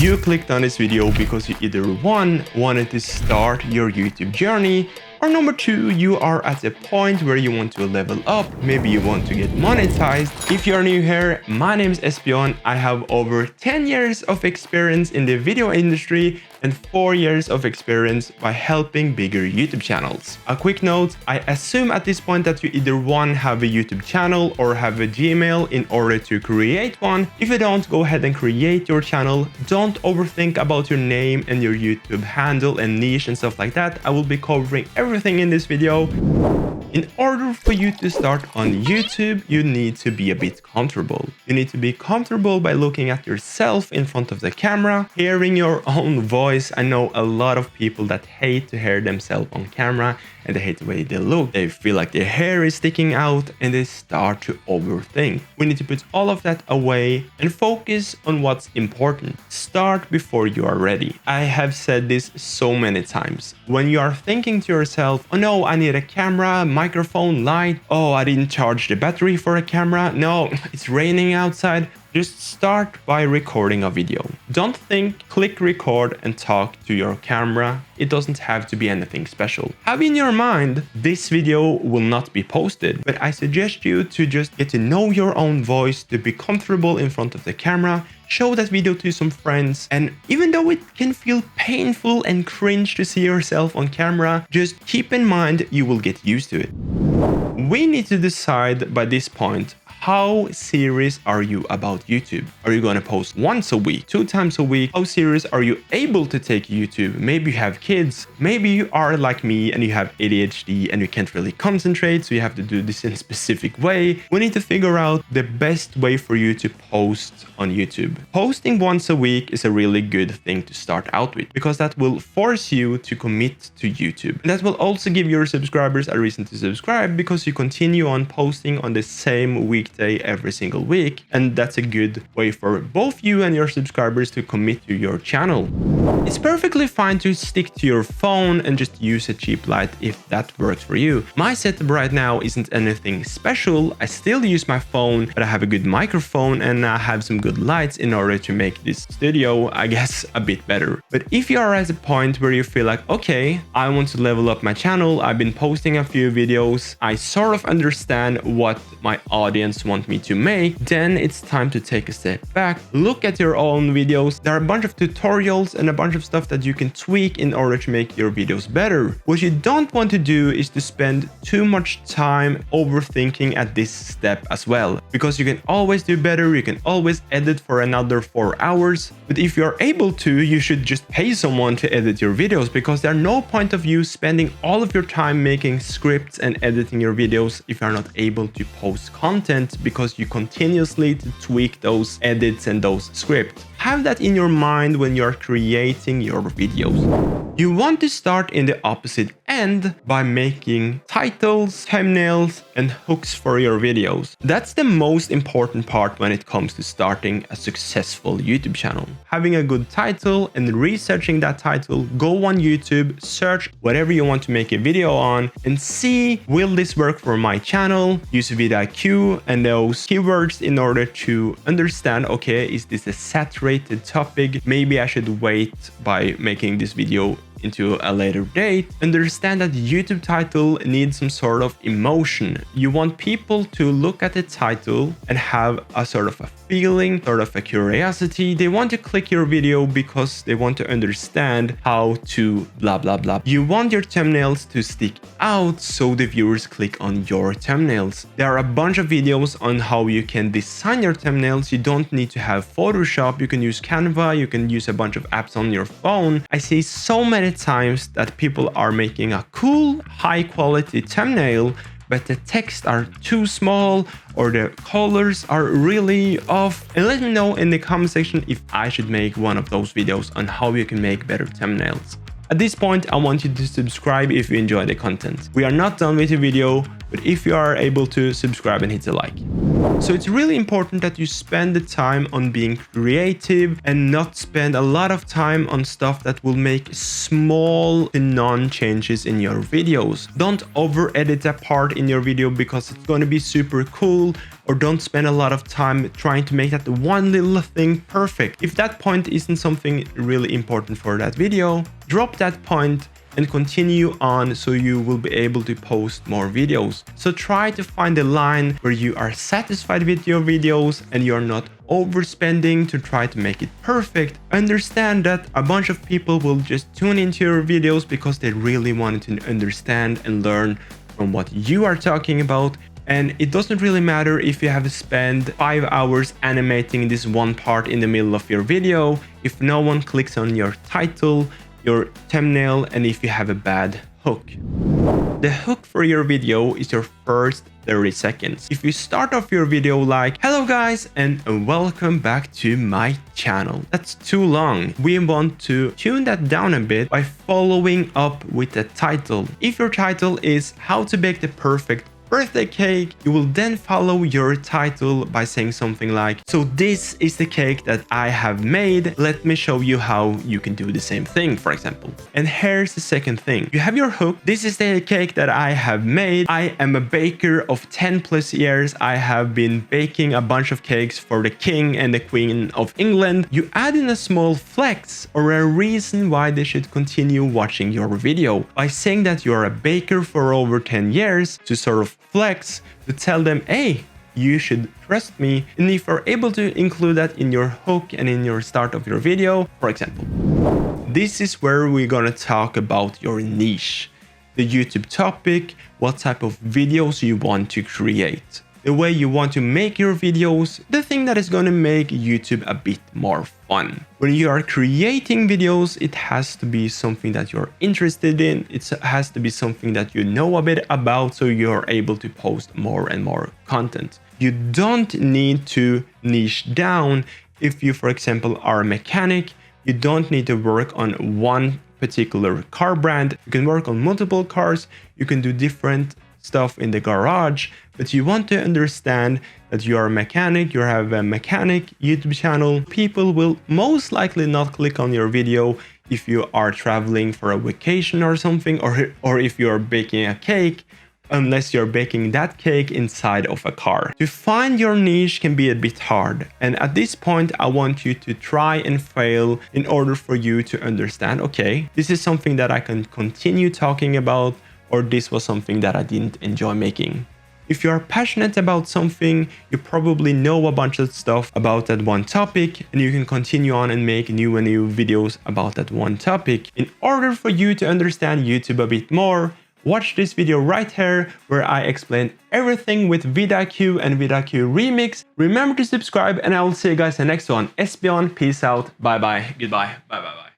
You clicked on this video because you either 1. Wanted to start your YouTube journey, or number 2, you are at a point where you want to level up, maybe you want to get monetized. If you're new here, my name is Espion. I have over 10 years of experience in the video industry and 4 years of experience by helping bigger YouTube channels. A quick note, I assume at this point that you either 1 have a YouTube channel or have a Gmail in order to create one. If you don't, go ahead and create your channel. Don't overthink about your name and your YouTube handle and niche and stuff like that. I will be covering everything in this video. In order for you to start on YouTube, you need to be a bit comfortable. You need to be comfortable by looking at yourself in front of the camera, hearing your own voice. I know a lot of people that hate to hear themselves on camera and they hate the way they look. They feel like their hair is sticking out and they start to overthink. We need to put all of that away and focus on what's important. Start before you are ready. I have said this so many times. When you are thinking to yourself, oh no, I need a camera, microphone, light. Oh, I didn't charge the battery for a camera. No, it's raining outside. Just start by recording a video. Don't think, click record and talk to your camera. It doesn't have to be anything special. Have in your mind, this video will not be posted, but I suggest you to just get to know your own voice, to be comfortable in front of the camera, show that video to some friends, and even though it can feel painful and cringe to see yourself on camera, just keep in mind you will get used to it. We need to decide by this point, how serious are you about YouTube? Are you going to post once a week, 2 times a week? How serious are you able to take YouTube? Maybe you have kids. Maybe you are like me and you have ADHD and you can't really concentrate, so you have to do this in a specific way. We need to figure out the best way for you to post on YouTube. Posting once a week is a really good thing to start out with because that will force you to commit to YouTube. And that will also give your subscribers a reason to subscribe because you continue on posting on the same weekday every single week, and that's a good way for both you and your subscribers to commit to your channel. It's perfectly fine to stick to your phone and just use a cheap light if that works for you. My setup right now isn't anything special. I still use my phone, but I have a good microphone and I have some good lights in order to make this studio, I guess, a bit better. But if you are at a point where you feel like, okay, I want to level up my channel, I've been posting a few videos, I sort of understand what my audience want me to make, then it's time to take a step back, look at your own videos. There are a bunch of tutorials and a bunch of stuff that you can tweak in order to make your videos better. What you don't want to do is to spend too much time overthinking at this step as well, because you can always do better, you can always edit for another 4 hours, but if you're able to, you should just pay someone to edit your videos, because there's no point of you spending all of your time making scripts and editing your videos if you're not able to post content, because you continuously tweak those edits and those scripts. Have that in your mind when you're creating your videos. You want to start in the opposite end by making titles, thumbnails, and hooks for your videos. That's the most important part when it comes to starting a successful YouTube channel. Having a good title and researching that title, go on YouTube, search whatever you want to make a video on, and see, will this work for my channel? Use vidIQ and those keywords in order to understand, okay, is this a saturated topic? Maybe I should wait by making this video into a later date. Understand that YouTube title needs some sort of emotion. You want people to look at the title and have a sort of a feeling, sort of a curiosity. They want to click your video because they want to understand how to blah blah blah. You want your thumbnails to stick out so the viewers click on your thumbnails. There are a bunch of videos on how you can design your thumbnails. You don't need to have Photoshop. You can use Canva. You can use a bunch of apps on your phone. I see so many times that people are making a cool, high quality thumbnail, but the text are too small or the colors are really off. And let me know in the comment section if I should make one of those videos on how you can make better thumbnails. At this point, I want you to subscribe if you enjoy the content. We are not done with the video, But if you are able to, subscribe and hit the like. So it's really important that you spend the time on being creative and not spend a lot of time on stuff that will make small to none changes in your videos. Don't over edit a part in your video because it's going to be super cool, or don't spend a lot of time trying to make that one little thing perfect. If that point isn't something really important for that video, drop that point and continue on so you will be able to post more videos. So try to find a line where you are satisfied with your videos and you're not overspending to try to make it perfect. Understand that a bunch of people will just tune into your videos because they really wanted to understand and learn from what you are talking about. And it doesn't really matter if you have spent 5 hours animating this one part in the middle of your video, if no one clicks on your title, your thumbnail, and if you have a bad hook. The hook for your video is your first 30 seconds. If you start off your video like, "Hello guys and welcome back to my channel," that's too long. We want to tune that down a bit by following up with the title. If your title is "How to Bake the Perfect Birthday Cake," you will then follow your title by saying something like, "So this is the cake that I have made. Let me show you how you can do the same thing," for example. And here's the second thing. You have your hook. "This is the cake that I have made. I am a baker of 10 plus years. I have been baking a bunch of cakes for the king and the queen of England." You add in a small flex or a reason why they should continue watching your video by saying that you're a baker for over 10 years to sort of flex, to tell them, "Hey, you should trust me." And if you're able to include that in your hook and in your start of your video, for example. This is where we're gonna talk about your niche, the YouTube topic, what type of videos you want to create, the way you want to make your videos, the thing that is going to make YouTube a bit more fun. When you are creating videos, it has to be something that you're interested in. It has to be something that you know a bit about so you're able to post more and more content. You don't need to niche down. If you, for example, are a mechanic, you don't need to work on one particular car brand. You can work on multiple cars. You can do different stuff in the garage, but you want to understand that you are a mechanic, you have a mechanic YouTube channel. People will most likely not click on your video if you are traveling for a vacation or something, or if you're baking a cake, unless you're baking that cake inside of a car. To find your niche can be a bit hard, and at this point I want you to try and fail in order for you to understand, okay, this is something that I can continue talking about, or this was something that I didn't enjoy making. If you are passionate about something, you probably know a bunch of stuff about that one topic, and you can continue on and make new and new videos about that one topic. In order for you to understand YouTube a bit more, watch this video right here where I explain everything with vidIQ and vidIQ Remix. Remember to subscribe, and I will see you guys in the next one. Esbjorn, peace out, bye bye, goodbye, bye bye.